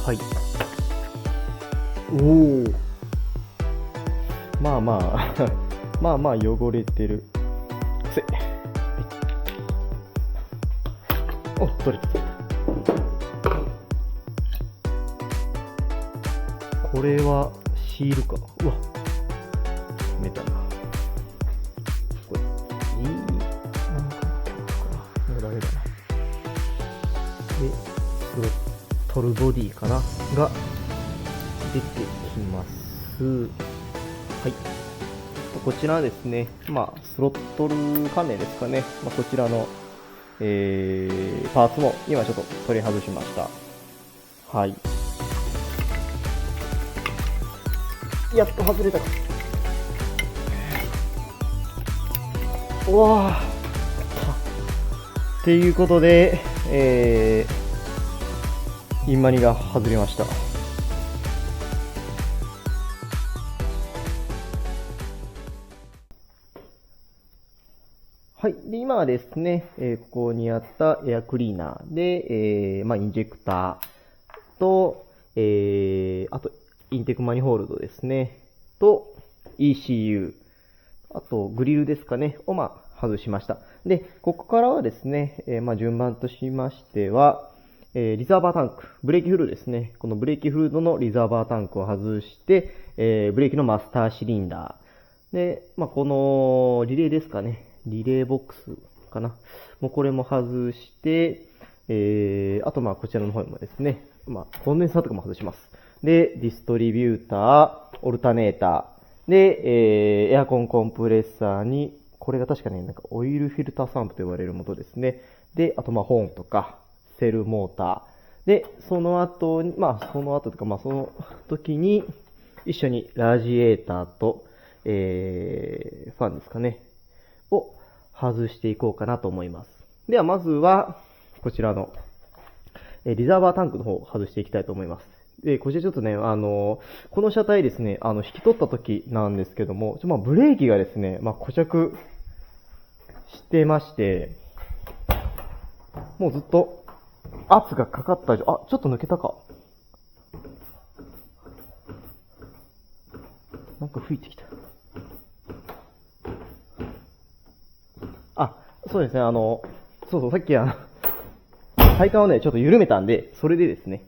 はい。おお。まあまあまあまあ汚れてる。はい。お、取れた。これはシールか。うわ、メタな。これいい。なんかもうダメだな。で、スロットルボディかなが出てきます。はい。こちらはですね、まあ、スロットル関連ですかね。まあ、こちらの、パーツも今ちょっと取り外しました。はい。やっと外れたか。うわー。っていうことで、インマニが外れました。はい。で、今はですね、ここにあったエアクリーナーで、まあ、インジェクターと、あと、インテークマニホールドですね、と、ECU、あと、グリルですかね、を、まあ、外しました。で、ここからはですね、まあ、順番としましては、リザーバータンク、ブレーキフルードですね。このブレーキフルードのリザーバータンクを外して、ブレーキのマスターシリンダー。で、まあ、このリレーですかね。リレーボックスかな。もうこれも外して、あとまあこちらの方もですね、まあコンデンサーとかも外します。で、ディストリビューター、オルタネーター、で、エアコンコンプレッサーに、これが確かね、なんかオイルフィルターサンプと呼ばれるものですね。で、あとまあホーンとか、セルモーター。で、その後に、まあその後とか、まあその時に、一緒にラジエーターと、ファンですかね。を外していこうかなと思います。ではまずは、こちらの、リザーバータンクの方を外していきたいと思います。で、こちらちょっとね、この車体ですね、引き取った時なんですけども、まあ、ブレーキがですね、まあ、固着してまして、もうずっと圧がかかったちょっと抜けたか。なんか吹いてきた。そうですね、そう、さっき体幹をね、ちょっと緩めたんで、それでですね、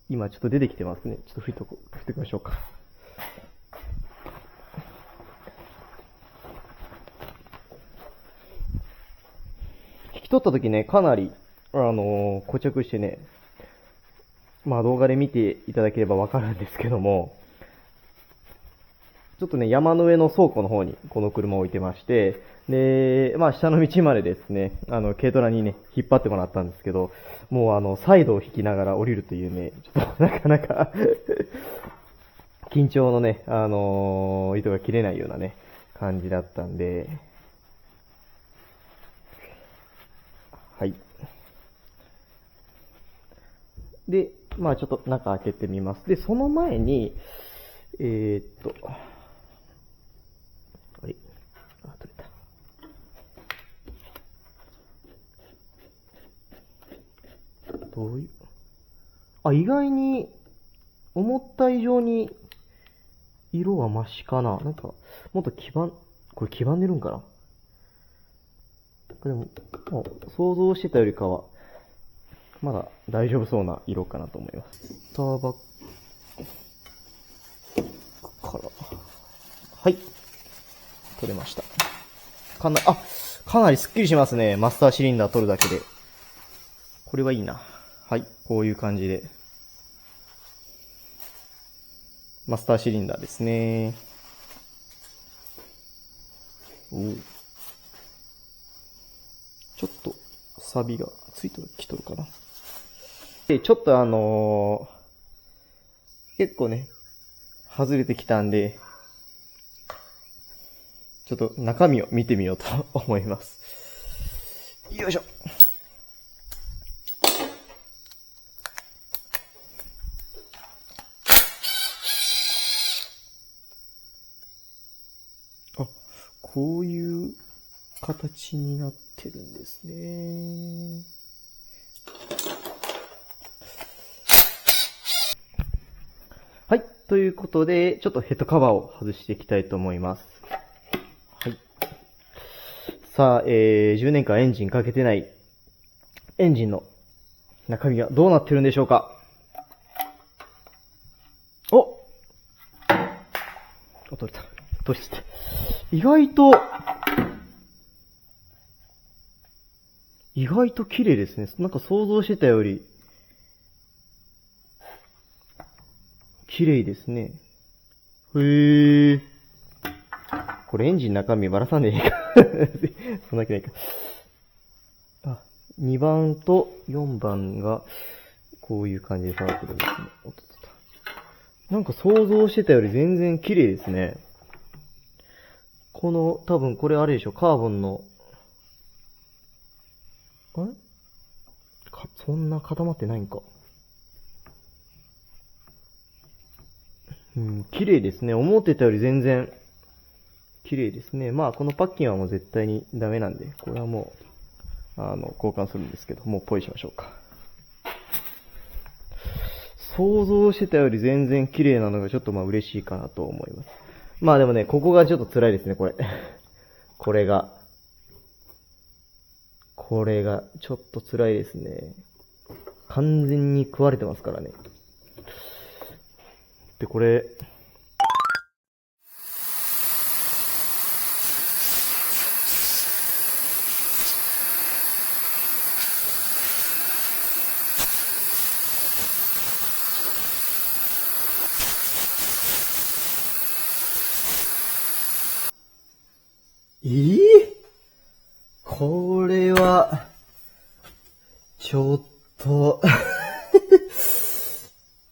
今ちょっと出てきてますね。ちょっと振っておきましょうか。引き取った時ね、かなり、固着してね、まあ動画で見ていただければわかるんですけども、ちょっとね、山の上の倉庫の方にこの車を置いてまして、で、まあ下の道までですね、軽トラにね、引っ張ってもらったんですけど、もうサイドを引きながら降りるというね、ちょっとなかなか緊張のね、糸が切れないようなね、感じだったんで、はい。で、まあちょっと中開けてみます。で、その前に、あれ、取れた。どういう、意外に、思った以上に、色はマシかな。なんか、もっとこれ黄ばんでるんかな。でも、想像してたよりかは、まだ大丈夫そうな色かなと思います。スターバックから、はい。取れました。かなりスッキリしますね。マスターシリンダー取るだけで。これはいいな。はい。こういう感じで。マスターシリンダーですね。ちょっと、サビがついてきとるかな。で、ちょっと結構ね、外れてきたんで、ちょっと中身を見てみようと思います。よいしょ。こういう形になってるんですね。はい。ということで、ちょっとヘッドカバーを外していきたいと思います。はい。さあ、10年間エンジンかけてないエンジンの中身はどうなってるんでしょうか。取れた。取れてて。意外と綺麗ですね。なんか想像してたより、綺麗ですね。へー。これエンジン中身ばらさねえか。そんな気ないか。あ、2番と4番が、こういう感じで下がってるんですね。なんか想像してたより全然綺麗ですね。この、多分これあれでしょ、カーボンの、そんな固まってないんか。綺麗ですね。思ってたより全然、綺麗ですね。まあ、このパッキンはもう絶対にダメなんで、これはもう、交換するんですけど、もうポイしましょうか。想像してたより全然綺麗なのがちょっとまあ嬉しいかなと思います。まあでもね、ここがちょっと辛いですね、これ。これがちょっと辛いですね。完全に食われてますからね。で、これ、これは、ちょっと、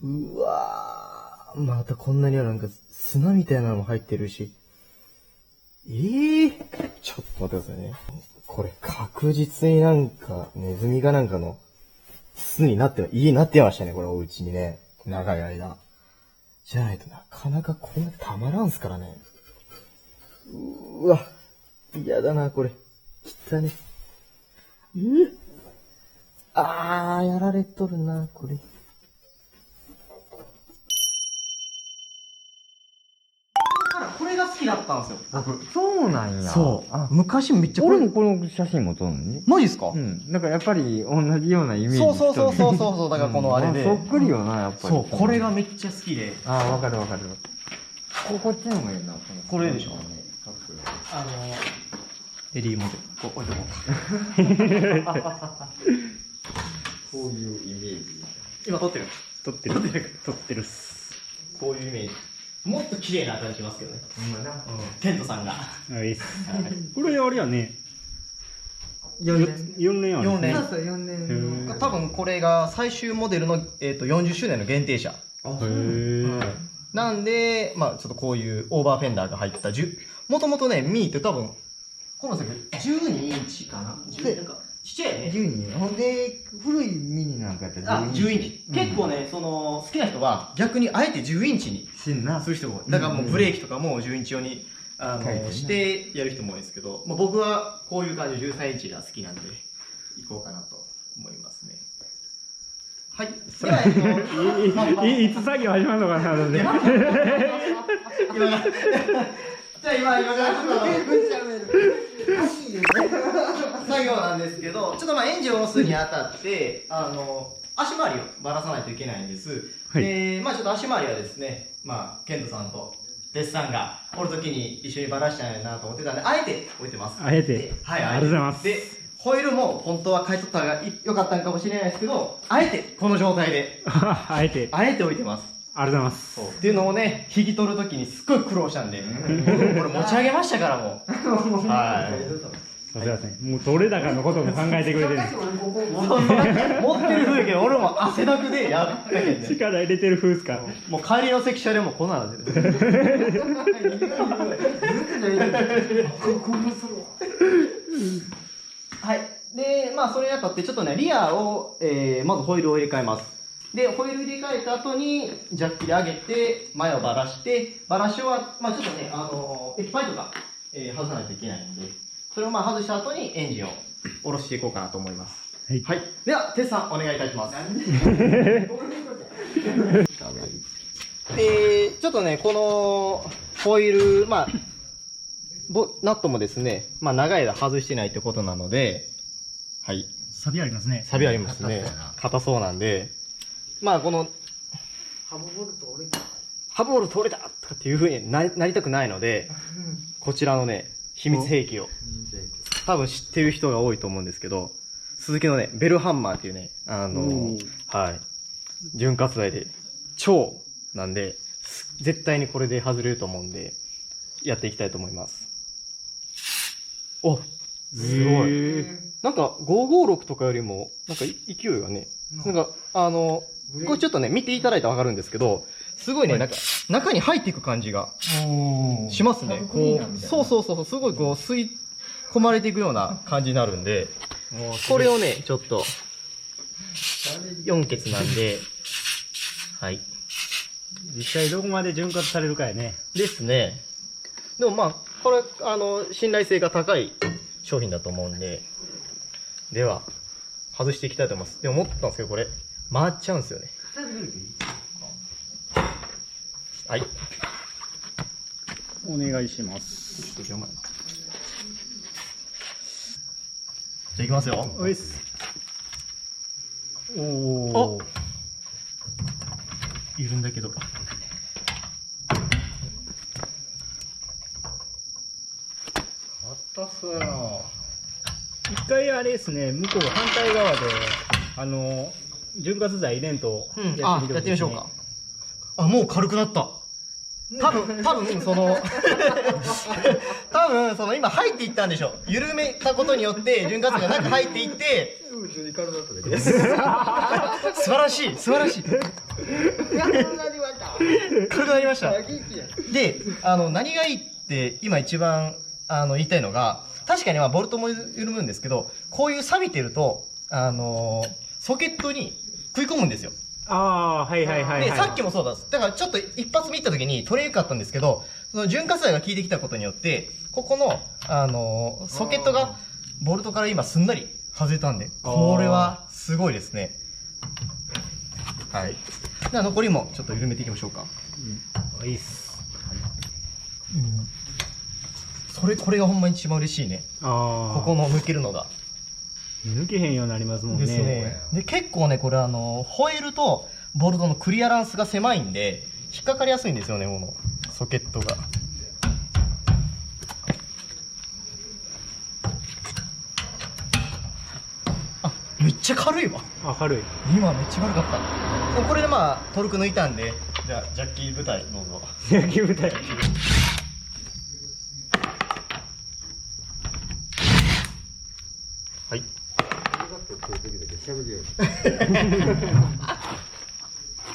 うわー、またこんなにはなんか砂みたいなのも入ってるし。ちょっと待ってくださいね。これ確実になんか、ネズミがなんかの巣になって、家になってましたね、これお家にね。長い間。じゃないとなかなかこんなたまらんすからね。うわ、嫌だな、これ。汚ね。やられとるな、これ。これが好きだったんですよ、僕。そうなんや。そう。昔めっちゃ俺もこの写真も撮るのね。マジっすか？うん。だからやっぱり同じようなイメージ。そう。だからこのあれで。そっくりよな、やっぱり。そう、これがめっちゃ好きで。わかる。こっちの方がいいな、これでしょ。エリーモデル。置いとこうか。こういうイメージ。今撮ってるっす。こういうイメージ。もっと綺麗な感じしますけどね。ケントさんが。いいっす。これあれやね。4年ある。4年。そう、4年。多分これが最終モデルの、40周年の限定車。なんで、まあちょっとこういうオーバーフェンダーが入ったもともとね、ミーって多分、この先12インチかな？なんかちっちゃいね。12。ほんで、古いミニなんかやったら10インチ。結構ね、好きな人は逆にあえて10インチにする人も多い。だからもうブレーキとかも10インチ用に、してやる人も多いですけど、僕はこういう感じで13インチが好きなんで、いこうかなと思いますね。はい。では、いつ作業始まるのかなので。じゃあ今作業なんですけど、ちょっとエンジンを下ろすにあたって、足回りをばらさないといけないんです。はい。ちょっと足回りはですね、ケントさんとデスさんがおるときに一緒にばらしたいなと思ってたんで、あえて置いてます。あえて。はい、ありがとうございます。で、ホイールも本当は買い取った方が良かったんかもしれないですけど、あえてこの状態で、あえて置いてます。ありがとうございます。そう。っていうのをね、引き取るときにすっごい苦労したんで、これ持ち上げましたからもう。はい。すいません。もうどれだかのことも考えてくれてる。持ってる風景、俺も汗だくでやったけんね。力入れてる風っすか。もう帰りの関車でもこんなの出てる。はい。で、それにあたって、ちょっとね、リアを、まずホイールを入れ替えます。で、ホイール入れ替えた後に、ジャッキで上げて、前をばらして、ばらしは、ちょっとね、液パイとか、外さないといけないので、それを外した後にエンジンを下ろしていこうかなと思います。はい。では、テスさん、お願いいたします。で、ちょっとね、このホイール、まあ、ナットもですね、まあ長い間外してないってことなので、はい。サビありますね。錆ありますね。硬そうなんで、まあこの、ハブボルト折れた。ハブボルト折れたとかっていう風になりたくないので、こちらのね、秘密兵器を、多分知ってる人が多いと思うんですけど、鈴木のね、ベルハンマーっていうね、はい、潤滑剤で、超なんで、絶対にこれで外れると思うんで、やっていきたいと思います。お、すごい。なんか556とかよりも、なんか勢いがね、なんかこれちょっとね、見ていただいたらわかるんですけど、すごいね、なんか中に入っていく感じがしますね。こう、そうそうそう、すごいこう吸い込まれていくような感じになるんで、これをね、ちょっと、4ケツなんで、はい。実際どこまで潤滑されるかやね。ですね。でもまあ、これ、信頼性が高い商品だと思うんで、では、外していきたいと思います。でも思ったんですけど、これ、回っちゃうんですよね。はい。お願いします。じゃあ行きますよ。おいっす。おー。いるんだけど。硬そうやな。一回あれですね、向こう反対側で、潤滑剤入れんとやってみましょうか。あ、もう軽くなった。多分その今入っていったんでしょ。緩めたことによって潤滑剤が中入っていって、普通に軽くなっただけ。素晴らしい、素晴らしい。軽くなりました。で、何がいいって今一番言いたいのが、確かにまあボルトも緩むんですけど、こういう錆びてるとソケットに食い込むんですよ。ああー、はいはいはい、はい。で、さっきもそうだ。だからちょっと一発見た時に取れにくかったんですけど、その潤滑剤が効いてきたことによって、ここの、ソケットがボルトから今すんなり外れたんで、これはすごいですね。はい。では残りもちょっと緩めていきましょうか。いいっす。これがほんまに一番嬉しいね。ここの抜けるのが。抜けへんようになりますもんね。ですね。で、結構ね、これホイールとボルトのクリアランスが狭いんで、引っかかりやすいんですよね、このソケットが。あ、めっちゃ軽いわ。あ、軽い。今めっちゃ軽かった。でもこれでまあ、トルク抜いたんで、じゃあ、ジャッキー部隊どうぞ。野球部隊。はい。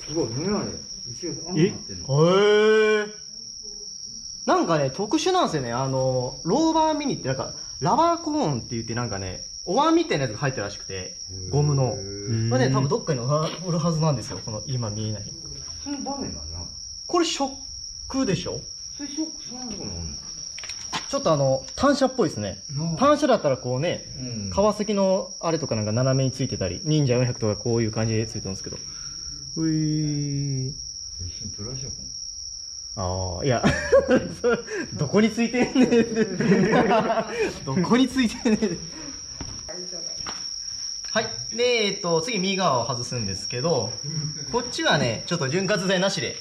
すごい、目はね、一応あんななってんの。へえ。なんかね、特殊なんですよね。ローバーミニってなんか、ラバーコーンって言ってなんかね、お椀みたいなやつが入ってるらしくて、ゴムの。これね、多分どっかにおるはずなんですよ。この今見えない。その場面なんな。これショックでしょ？そんなとこなんの？ちょっと単車っぽいですね。単車だったらこうね、川崎のあれとかなんか斜めについてたり、忍者400とかこういう感じでついてるんですけど。ういー。一緒にプラスやかああ、いや、どこについてんねん。どこについてんねん。はい。で、次右側を外すんですけど、こっちはね、ちょっと潤滑剤なしで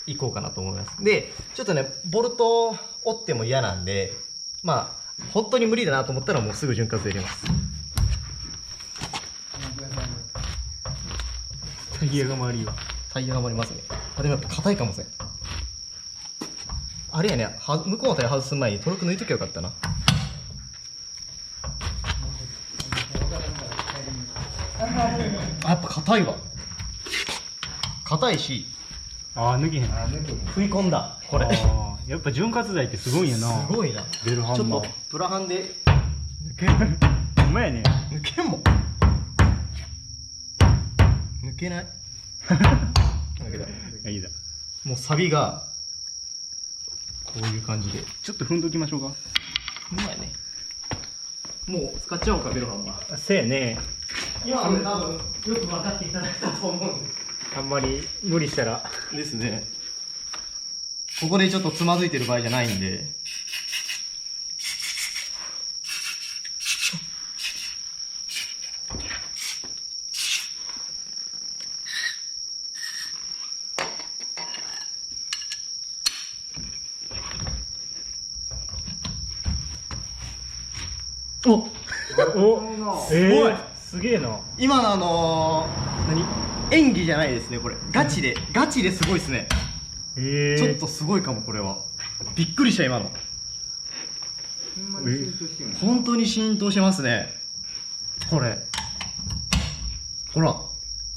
いこうかなと思います。で、ちょっとね、ボルト折っても嫌なんで、まあ、本当に無理だなと思ったらもうすぐ潤滑剤入れます。タイヤが回りわ。タイヤが回りますね。あ、でもやっぱ硬いかもしれん。あれやね、向こうのタイヤ外す前にトルク抜いときゃよかったな。あ、やっぱ硬いわ。硬いし、ああ、抜けへん。食い込んだ、これ。やっぱ潤滑剤ってすごいんやな。すごいな。ベルハンマー。ちょっと、プラハンで、抜けん。ほんまやね。抜けんもん。抜けない。抜けた。いいだ。もうサビが、こういう感じで。ちょっと踏んどきましょうか。うまいね。もう使っちゃおうか、ベルハンマー。せやね。今はね、多分、よく分かっていただいたと思うんで。あんまり無理したら。ですね。ここでちょっとつまずいてる場合じゃないんで。おおすげえな。今の演技じゃないですね、これ。ガチですごいですね。ちょっとすごいかも、これは。びっくりした、今の。ほんまに浸透してるの。本当に浸透してますね。これ。ほら。ほ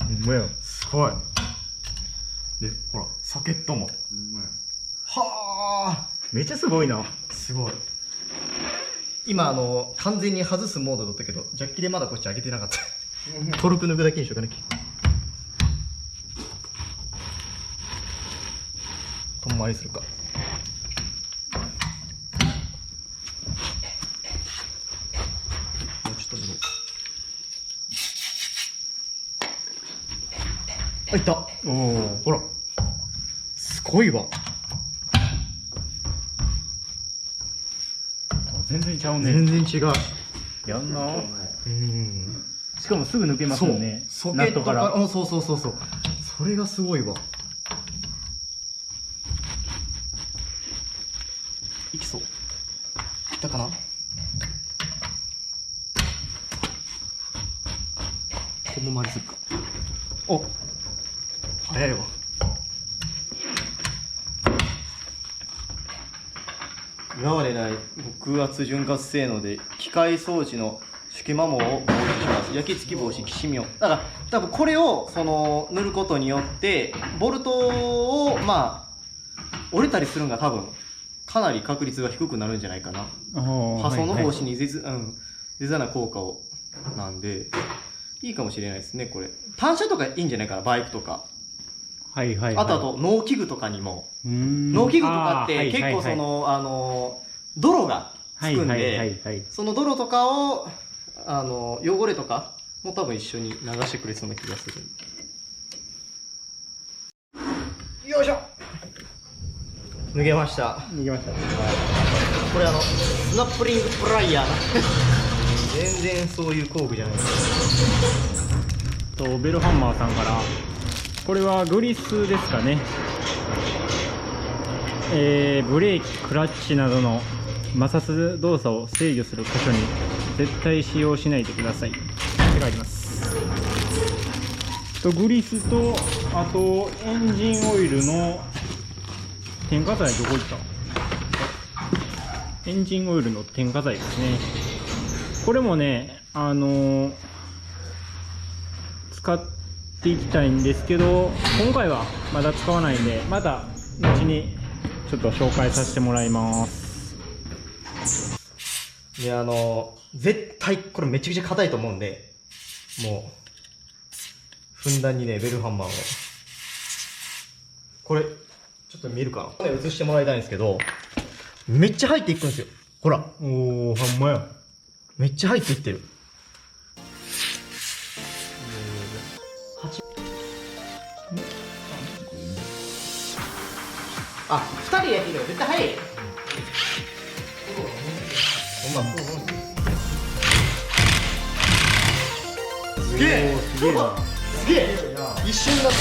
んまや。すごい。で、ほら、ソケットも。ほんまや。はめっちゃすごいな。あ。すごい。今、完全に外すモードだったけど、ジャッキでまだこっち上げてなかった。トルク抜くだけにしようかな。とんまりするか。もうちょっと塗ろう。あ、いった。おお。ほら。すごいわ。全然ちゃうね。全然違う。やんな。うん。しかもすぐ抜けますよね。ソケナットか。ットからら。そう。それがすごいわ。いきそう。いったかな。このまりするか。お、早いわ。今までない極圧潤滑性能で機械装置の隙間もを防止します。焼き付き防止、きしみを。だから多分これを塗ることによってボルトを折れたりするのが多分かなり確率が低くなるんじゃないかな。破損の防止に絶大な効果をなんでいいかもしれないですね。これ単車とかいいんじゃないかな、バイクとか。はいはい。あと農機具とかにも。農機具とかって結構泥がつくんで、その泥とかを汚れとかも多分一緒に流してくれそうな気がする。よいしょ、脱げました。抜けました。これスナップリングプライヤー全然そういう工具じゃないです。とベルハンマーさんから、これはグリスですかね。ブレーキ、クラッチなどの摩擦動作を制御する箇所に絶対使用しないでくださいって書いてます。グリスと、あとエンジンオイルの添加剤、どこ行った？エンジンオイルの添加剤ですね。これもね、使っていきたいんですけど、今回はまだ使わないんで、また後にちょっと紹介させてもらいます。で絶対これめちゃくちゃ硬いと思うんで、もうふんだんにねベルハンマーをこれちょっと見えるかな、映してもらいたいんですけど、めっちゃ入っていくんですよ。ほら、おお、ほんまや。めっちゃ入っていってる。あ、2人やってるよ。絶対早い。ほんま。すげえ。すげえな。すげえ。一瞬だった。